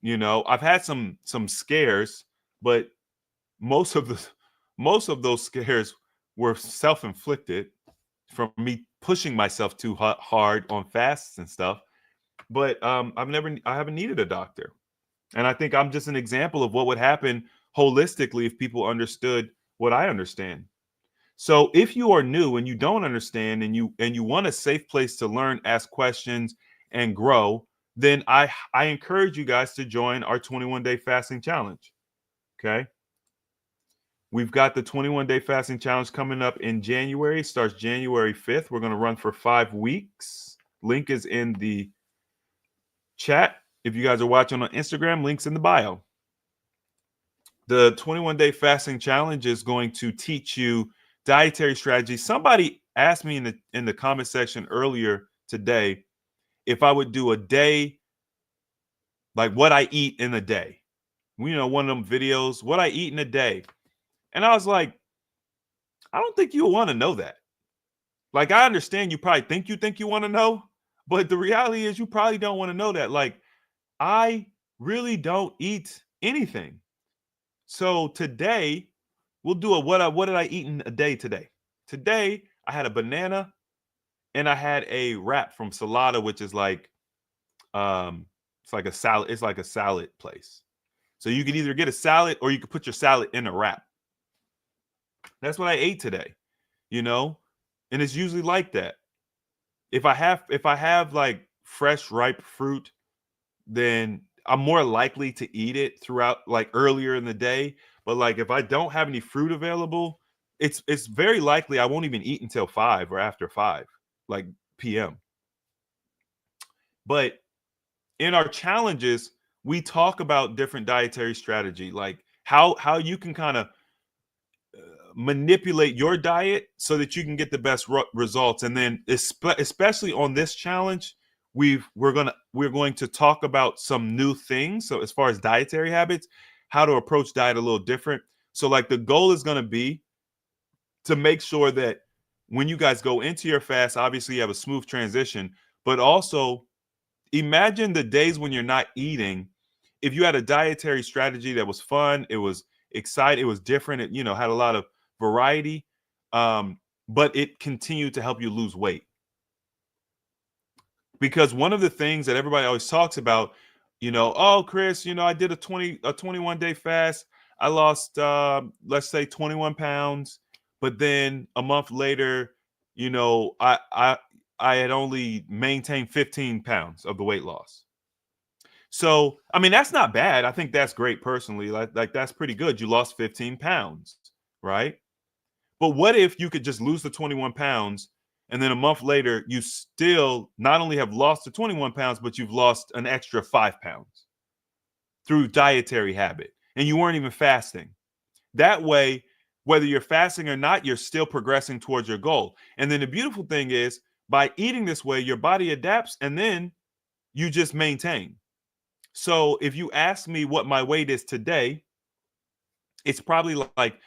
S1: I've had some scares, but most of those scares were self-inflicted from me pushing myself too hard on fasts and stuff. But I haven't needed a doctor. And I think I'm just an example of what would happen holistically if people understood what I understand. So if you are new and you don't understand and you want a safe place to learn, ask questions, and grow, then I encourage you guys to join our 21-day fasting challenge. Okay. We've got the 21-day fasting challenge coming up in January. It starts January 5th. We're going to run for 5 weeks. Link is in the chat. If you guys are watching on Instagram, link's in the bio. The 21-day fasting challenge is going to teach you dietary strategy. Somebody asked me in the comment section earlier today if I would do a day, like what I eat in a day. One of them videos, what I eat in a day. And I was like, I don't think you want to know that. Like, I understand you probably think you want to know, but the reality is you probably don't want to know that. Like, I really don't eat anything. So today we'll do what did I eat in a day today? Today I had a banana and I had a wrap from Salada, which is like it's like a salad. It's like a salad place. So you could either get a salad or you could put your salad in a wrap. That's what I ate today, and it's usually like that. If I have like fresh ripe fruit, then I'm more likely to eat it throughout, like earlier in the day. But like if I don't have any fruit available, it's very likely I won't even eat until 5 or after 5, like p.m. But in our challenges, we talk about different dietary strategy, like how you can kind of manipulate your diet so that you can get the best results. And then especially on this challenge, we're going to talk about some new things. So as far as dietary habits, how to approach diet a little different. So like the goal is going to be to make sure that when you guys go into your fast, obviously you have a smooth transition, but also imagine the days when you're not eating. If you had a dietary strategy that was fun, it was exciting, it was different, it had a lot of variety, but it continued to help you lose weight. Because one of the things that everybody always talks about, oh, Chris, I did a 21-day fast. I lost, let's say 21 pounds. But then a month later, I had only maintained 15 pounds of the weight loss. So, I mean, that's not bad. I think that's great personally. Like that's pretty good. You lost 15 pounds, right? But what if you could just lose the 21 pounds and then a month later, you still not only have lost the 21 pounds, but you've lost an extra 5 pounds through dietary habit, and you weren't even fasting. That way, whether you're fasting or not, you're still progressing towards your goal. And then the beautiful thing is, by eating this way, your body adapts and then you just maintain. So if you ask me what my weight is today, it's probably like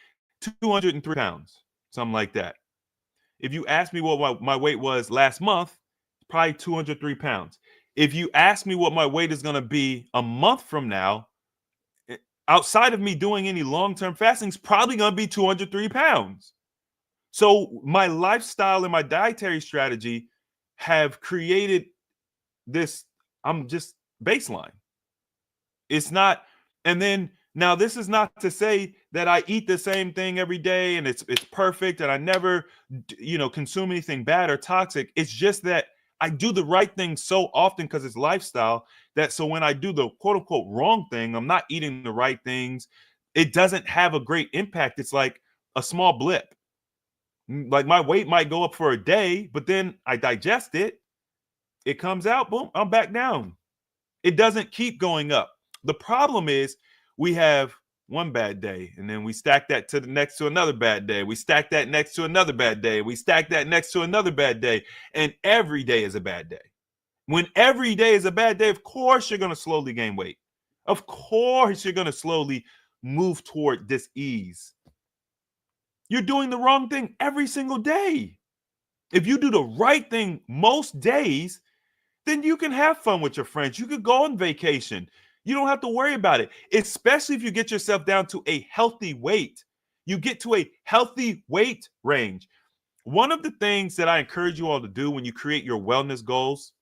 S1: 203 pounds, something like that. If you ask me what my weight was last month, probably 203 pounds. If you ask me what my weight is going to be a month from now, outside of me doing any long-term fasting, is probably going to be 203 pounds. So my lifestyle and my dietary strategy have created this, I'm just baseline. It's not, and then now this is not to say that I eat the same thing every day and it's perfect and I never, consume anything bad or toxic. It's just that I do the right thing so often because it's lifestyle, that so when I do the quote unquote wrong thing, I'm not eating the right things. It doesn't have a great impact. It's like a small blip. Like my weight might go up for a day, but then I digest it. It comes out, boom, I'm back down. It doesn't keep going up. The problem is we have one bad day, and then we stack that to the next to another bad day. We stack that next to another bad day. We stack that next to another bad day. And every day is a bad day. When every day is a bad day, of course you're going to slowly gain weight. Of course you're going to slowly move toward dis-ease. You're doing the wrong thing every single day. If you do the right thing most days, then you can have fun with your friends. You could go on vacation. You don't have to worry about it, especially if you get yourself down to a healthy weight. You get to a healthy weight range. One of the things that I encourage you all to do when you create your wellness goals,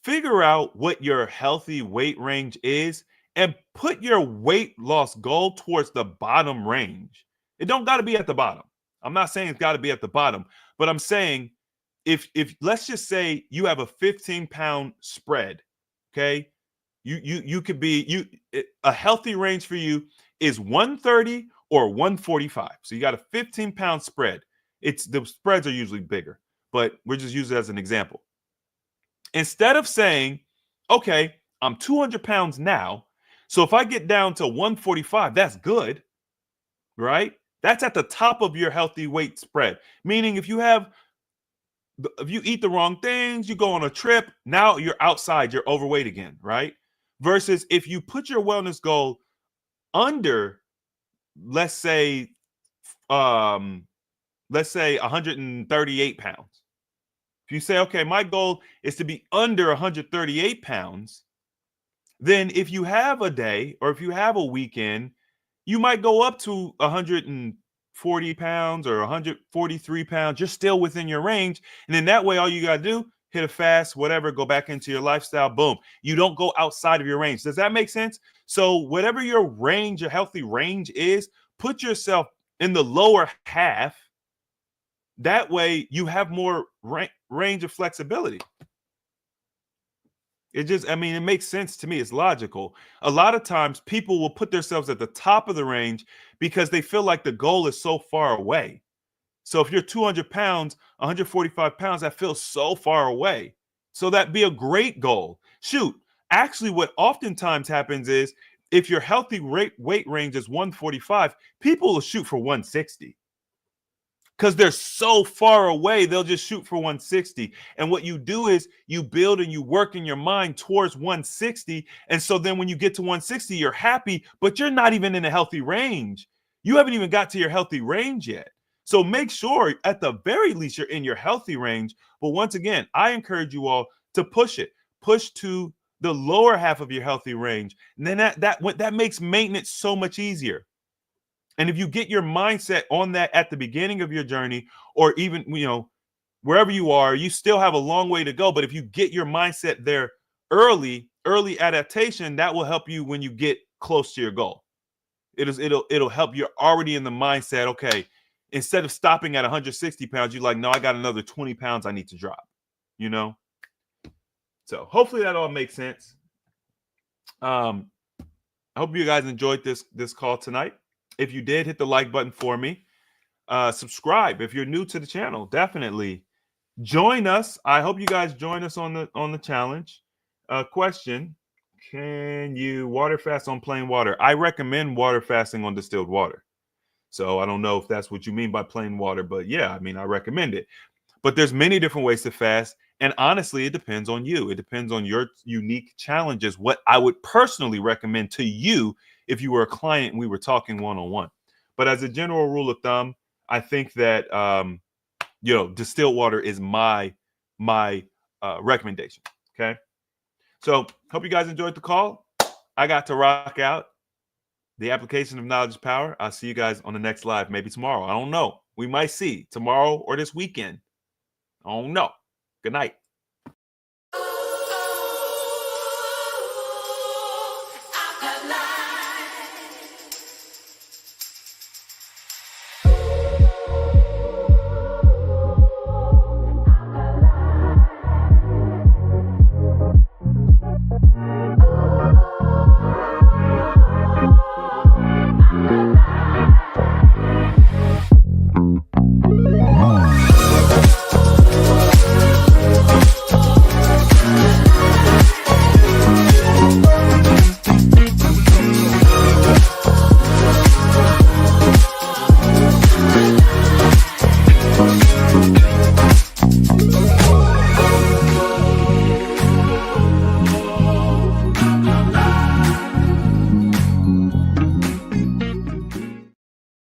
S1: figure out what your healthy weight range is and put your weight loss goal towards the bottom range. It don't got to be at the bottom. I'm not saying it's got to be at the bottom, but I'm saying if let's just say you have a 15-pound spread, okay? You could be a healthy range for you is 130 or 145. So you got a 15-pound spread. The spreads are usually bigger, but we're just using it as an example. Instead of saying, okay, I'm 200 pounds now, so if I get down to 145, that's good, right? That's at the top of your healthy weight spread. Meaning if you eat the wrong things, you go on a trip, now you're outside, you're overweight again, right? Versus if you put your wellness goal under, let's say 138 pounds. If you say, okay, my goal is to be under 138 pounds, then if you have a day or if you have a weekend, you might go up to 140 pounds or 143 pounds. You're still within your range. And then that way, all you got to do, hit a fast, whatever, go back into your lifestyle, boom. You don't go outside of your range. Does that make sense? So whatever your range, your healthy range is, put yourself in the lower half. That way you have more range of flexibility. It makes sense to me. It's logical. A lot of times people will put themselves at the top of the range because they feel like the goal is so far away. So if you're 200 pounds, 145 pounds, that feels so far away. So that'd be a great goal. Shoot, actually what oftentimes happens is if your healthy weight range is 145, people will shoot for 160. Because they're so far away, they'll just shoot for 160. And what you do is you build and you work in your mind towards 160. And so then when you get to 160, you're happy, but you're not even in a healthy range. You haven't even got to your healthy range yet. So make sure at the very least you're in your healthy range. But once again, I encourage you all to push it. Push to the lower half of your healthy range. And then that makes maintenance so much easier. And if you get your mindset on that at the beginning of your journey, or even, wherever you are, you still have a long way to go. But if you get your mindset there early adaptation, that will help you when you get close to your goal. It'll help you already in the mindset. Okay, instead of stopping at 160 pounds, you're like, no, I got another 20 pounds I need to drop, So hopefully that all makes sense. I hope you guys enjoyed this call tonight. If you did, hit the like button for me. Subscribe if you're new to the channel. Definitely join us. I hope you guys join us on the challenge. Question: can you water fast on plain water? I recommend water fasting on distilled water. So I don't know if that's what you mean by plain water, but yeah, I recommend it. But there's many different ways to fast. And honestly, it depends on you. It depends on your unique challenges. What I would personally recommend to you if you were a client and we were talking one-on-one. But as a general rule of thumb, I think that, distilled water is my recommendation. Okay. So hope you guys enjoyed the call. I got to rock out. The application of knowledge is power. I'll see you guys on the next live, maybe tomorrow. I don't know. We might see tomorrow or this weekend. I don't know. Good night.